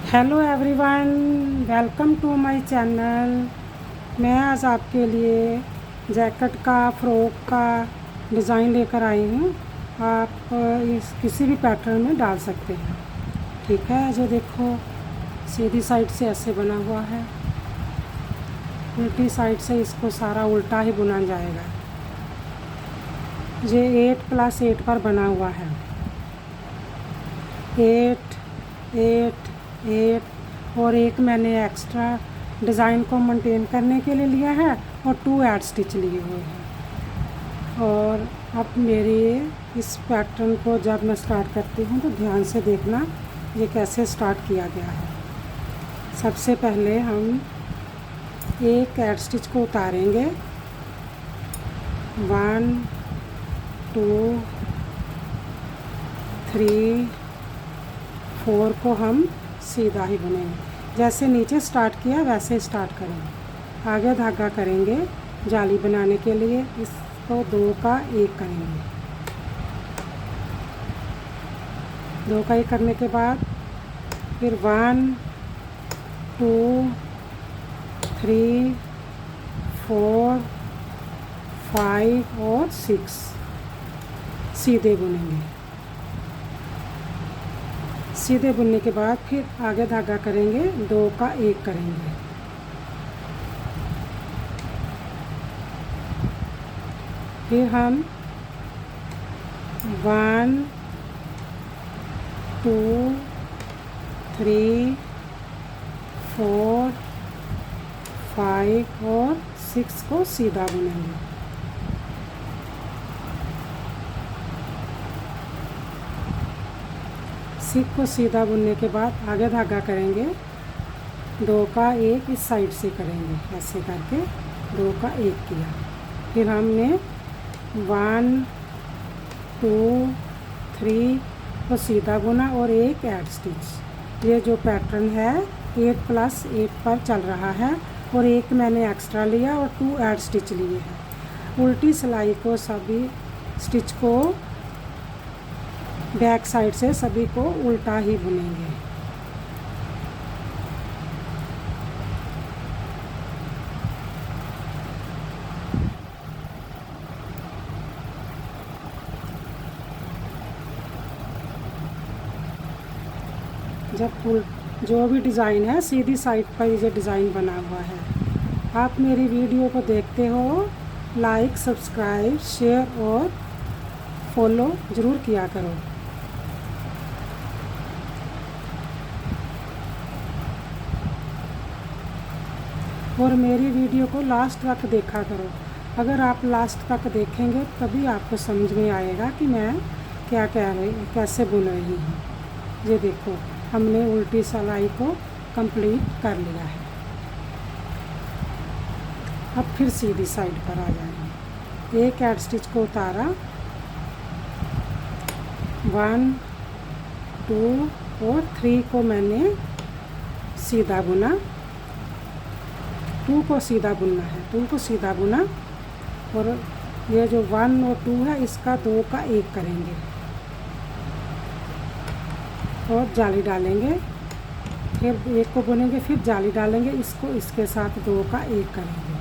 Hello everyone, welcome to my channel. मैं आज आपके लिए जैकेट का फ्रॉक का डिज़ाइन लेकर आई हूँ। आप इस किसी भी पैटर्न में डाल सकते हैं। ठीक है, जो देखो सीधी साइड से ऐसे बना हुआ है, उल्टी साइड से इसको सारा उल्टा ही बुना जाएगा। ये 8+8 पर बना हुआ है। 8 8 8 और एक मैंने एक्स्ट्रा डिज़ाइन को मेंटेन करने के लिए लिया है और 2 ऐड स्टिच लिए हुए हैं। और अब मेरी इस पैटर्न को जब मैं स्टार्ट करती हूँ तो ध्यान से देखना ये कैसे स्टार्ट किया गया है। सबसे पहले हम एक ऐड स्टिच को उतारेंगे, 1 2 3 4 को हम सीधा ही बुनेंगे। जैसे नीचे स्टार्ट किया वैसे स्टार्ट करेंगे। आगे धागा करेंगे जाली बनाने के लिए, इसको 2 का 1 करेंगे। 2 का 1 करने के बाद फिर 1 2 3 4 5 और 6 सीधे बुनेंगे। सीधे बुनने के बाद फिर आगे धागा करेंगे, 2 का 1 करेंगे। फिर हम 1 2 3 4 5 और 6 को सीधा बुनेंगे। सिक को सीधा बुनने के बाद आगे धागा करेंगे, 2 का 1 इस साइड से करेंगे। ऐसे करके 2 का 1 किया। फिर हमने 1 2 3 को सीधा बुना और एक ऐड स्टिच। ये जो पैटर्न है 8+8 पर चल रहा है और एक मैंने एक्स्ट्रा लिया और 2 ऐड स्टिच लिए हैं। उल्टी सिलाई को सभी स्टिच को बैक साइड से सभी को उल्टा ही बुनेंगे। जब जो भी डिज़ाइन है सीधी साइड पर ये डिज़ाइन बना हुआ है। आप मेरी वीडियो को देखते हो, लाइक सब्सक्राइब शेयर और फॉलो ज़रूर किया करो। और मेरी वीडियो को लास्ट तक देखा करो। अगर आप लास्ट तक देखेंगे तभी आपको समझ में आएगा कि मैं क्या कह रही, कैसे बुन रही हूँ। ये देखो हमने उल्टी सिलाई को कंप्लीट कर लिया है। अब फिर सीधी साइड पर आ जाएंगे। एक ऐड स्टिच को उतारा, 1 2 और 3 को मैंने सीधा बुना। 2 को सीधा बुनना है, 2 को सीधा बुना और ये जो 1 और 2 है इसका 2 का 1 करेंगे और जाली डालेंगे। फिर 1 को बुनेंगे, फिर जाली डालेंगे, इसको इसके साथ 2 का 1 करेंगे।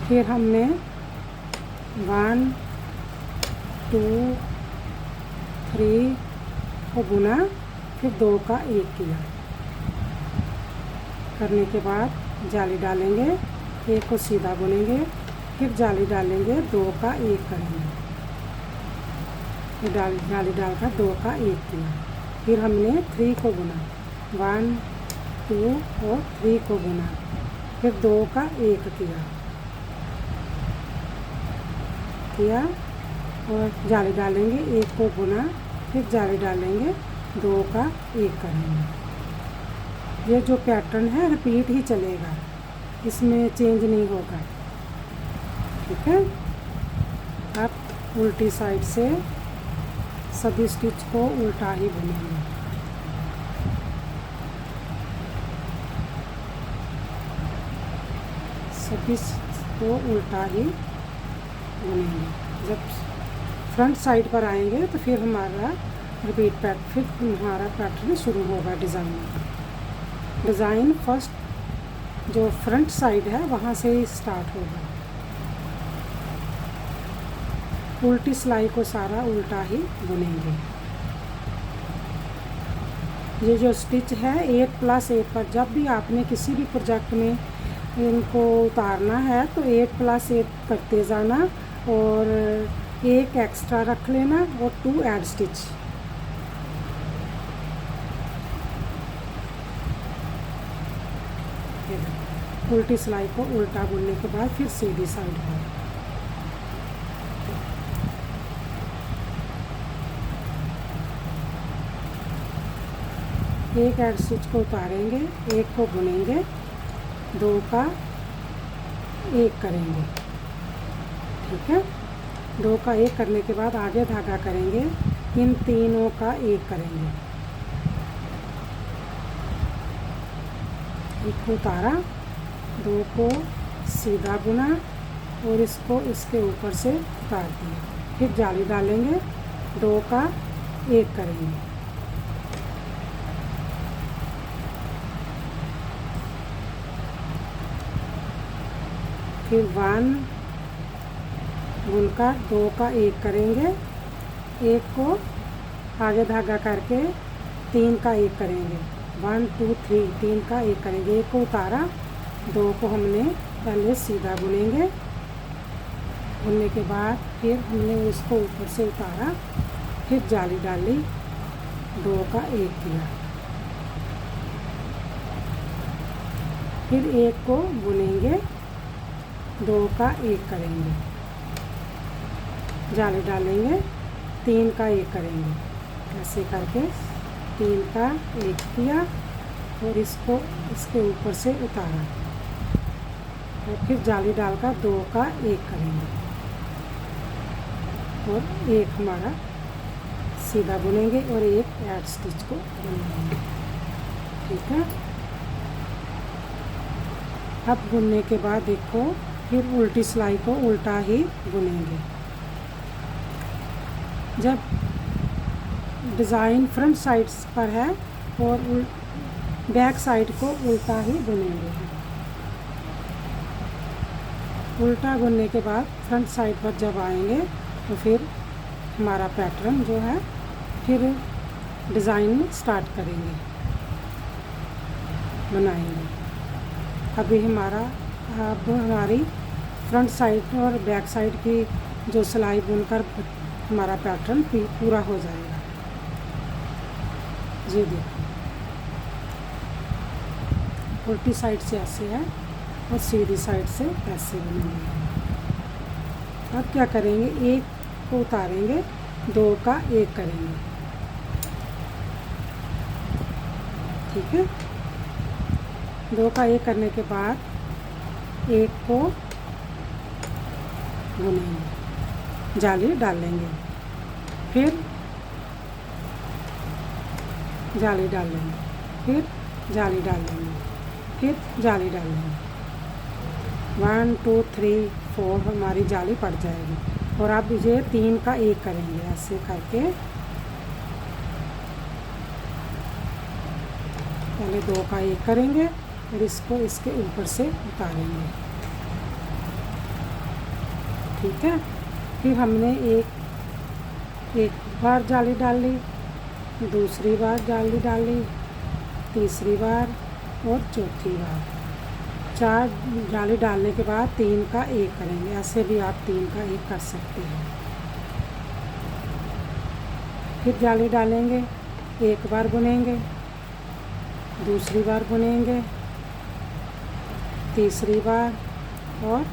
फिर हमने 1 2 3 को बुना, फिर 2 का 1 किया। करने के बाद जाली डालेंगे, 1 को सीधा बुनेंगे, फिर जाली डालेंगे, 2 का 1 करेंगे। फिर जाली डालकर 2 का 1 किया। फिर हमने 3 को बुना, 1 2 और 3 को बुना, फिर 2 का 1 किया और जाली डालेंगे, 1 को बुना, फिर जाली डालेंगे, 2 का 1 करेंगे। ये जो पैटर्न है रिपीट ही चलेगा, इसमें चेंज नहीं होगा। ठीक है। अब उल्टी साइड से सभी स्टिच को उल्टा ही बुनेंगे। सभी को उल्टा ही बुनेंगे। जब फ्रंट साइड पर आएंगे तो फिर हमारा फिर हमारा पैटर्न शुरू होगा। डिज़ाइन फर्स्ट जो फ्रंट साइड है वहाँ से ही स्टार्ट होगा। उल्टी सिलाई को सारा उल्टा ही बुनेंगे। ये जो स्टिच है 8+8 पर, जब भी आपने किसी भी प्रोजेक्ट में इनको उतारना है तो 8+8 करते जाना और एक एक्स्ट्रा रख लेना और 2 ऐड स्टिच। उल्टी सिलाई को उल्टा बुनने के बाद फिर सीधी साइड पर एक ऐड स्टिच को उतारेंगे, एक को बुनेंगे, 2 का 1 करेंगे। ठीक है, 2 का 1 करने के बाद आगे धागा करेंगे, इन तीनों का 1 करेंगे। एक को उतारा, 2 को सीधा बुना और इसको इसके ऊपर से उतार दिया। फिर जाली डालेंगे, 2 का 1 करेंगे। फिर 1 बुनकर 2 का 1 करेंगे, 1 को आगे धागा करके 3 का 1 करेंगे। 1 2 3 3 का 1 करेंगे। 1 को उतारा, 2 को हमने पहले सीधा बुनेंगे। बुनने के बाद फिर हमने उसको ऊपर से उतारा, फिर जाली डाली, 2 का 1 किया। फिर 1 को बुनेंगे, 2 का 1 करेंगे, जाली डालेंगे, 3 का 1 करेंगे। ऐसे करके 3 का 1 किया और इसको इसके ऊपर से उतारा और फिर जाली डालकर 2 का 1 करेंगे और 1 हमारा सीधा बुनेंगे और 1 ऐड स्टिच को बुनेंगे। ठीक है, अब बुनने के बाद देखो फिर उल्टी सिलाई को उल्टा ही बुनेंगे। जब डिज़ाइन फ्रंट साइड पर है और बैक साइड को उल्टा ही बुनेंगे। उल्टा बुनने के बाद फ्रंट साइड पर जब आएंगे तो फिर हमारा पैटर्न जो है फिर डिज़ाइन स्टार्ट करेंगे, बनाएंगे। अभी अब हमारी फ्रंट साइड और बैक साइड की जो सिलाई बुनकर हमारा पैटर्न पूरा हो जाएगा। ये देखो, उल्टी साइड से ऐसे है और सीधी साइड से ऐसे बनेंगे। अब क्या करेंगे, 1 को उतारेंगे, 2 का 1 करेंगे। ठीक है, 2 का 1 करने के बाद 1 को बुनेंगे, जाली डालेंगे, फिर जाली डालेंगे, फिर जाली डालेंगे, फिर जाली डालेंगे। 1 2 3 4 हमारी जाली पड़ जाएगी। और अब ये 3 का 1 करेंगे। ऐसे करके पहले 2 का 1 करेंगे और इसको इसके ऊपर से उतारेंगे। ठीक है, फिर हमने एक बार जाली डाली, दूसरी बार जाली डाली, तीसरी बार और चौथी बार। 4 जाली डालने के बाद 3 का 1 करेंगे। ऐसे भी आप 3 का 1 कर सकते हैं। फिर जाली डालेंगे, एक बार बुनेंगे, दूसरी बार बुनेंगे, तीसरी बार और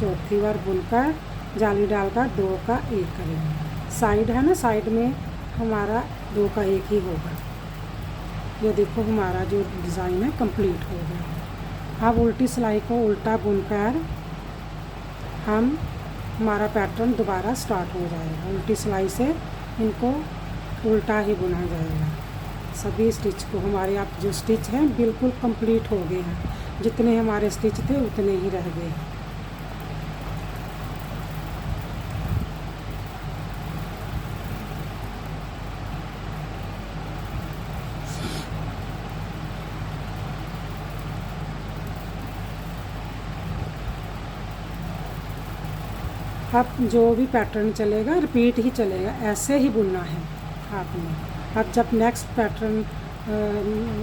चौथी बार बुनकर जाली डालकर 2 का 1 करेंगे। साइड है ना, साइड में हमारा 2 का 1 ही होगा। ये देखो हमारा जो डिज़ाइन है कंप्लीट हो गया। अब उल्टी सिलाई को उल्टा बुनकर हमारा पैटर्न दोबारा स्टार्ट हो जाएगा। उल्टी सिलाई से इनको उल्टा ही बुना जाएगा। सभी स्टिच को हमारे आप जो स्टिच हैं बिल्कुल कंप्लीट हो गए हैं। जितने हमारे स्टिच थे उतने ही रह गए। अब जो भी पैटर्न चलेगा रिपीट ही चलेगा, ऐसे ही बुनना है आपने। अब जब नेक्स्ट पैटर्न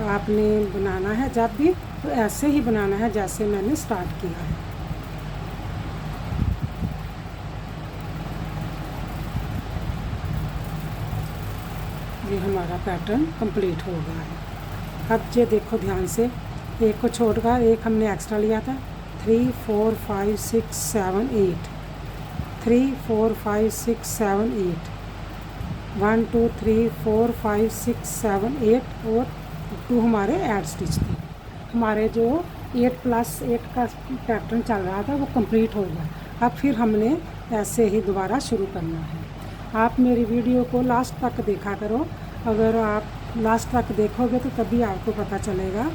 आपने बनाना है जब भी, तो ऐसे ही बनाना है जैसे मैंने स्टार्ट किया है। ये हमारा पैटर्न कंप्लीट हो गया है। अब ये देखो ध्यान से, एक को छोड़कर एक हमने एक्स्ट्रा लिया था। 3 4 5 6 7 8, 3 4 5 6 7 8, 1 2 3 4 5 6 7 8 और 2 हमारे ऐड स्टिच थे। हमारे जो 8+8 का पैटर्न चल रहा था वो कंप्लीट हो गया। अब फिर हमने ऐसे ही दोबारा शुरू करना है। आप मेरी वीडियो को लास्ट तक देखा करो, अगर आप लास्ट तक देखोगे तो तभी आपको पता चलेगा।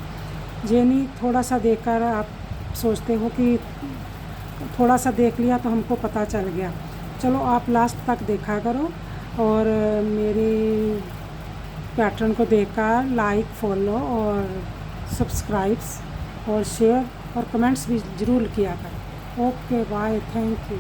ये नहीं थोड़ा सा देखकर आप सोचते हो कि थोड़ा सा देख लिया तो हमको पता चल गया। चलो आप लास्ट तक देखा करो और मेरी पैटर्न को देखकर लाइक, फॉलो और सब्सक्राइब्स और शेयर और कमेंट्स भी ज़रूर किया करो। Okay bye, thank you.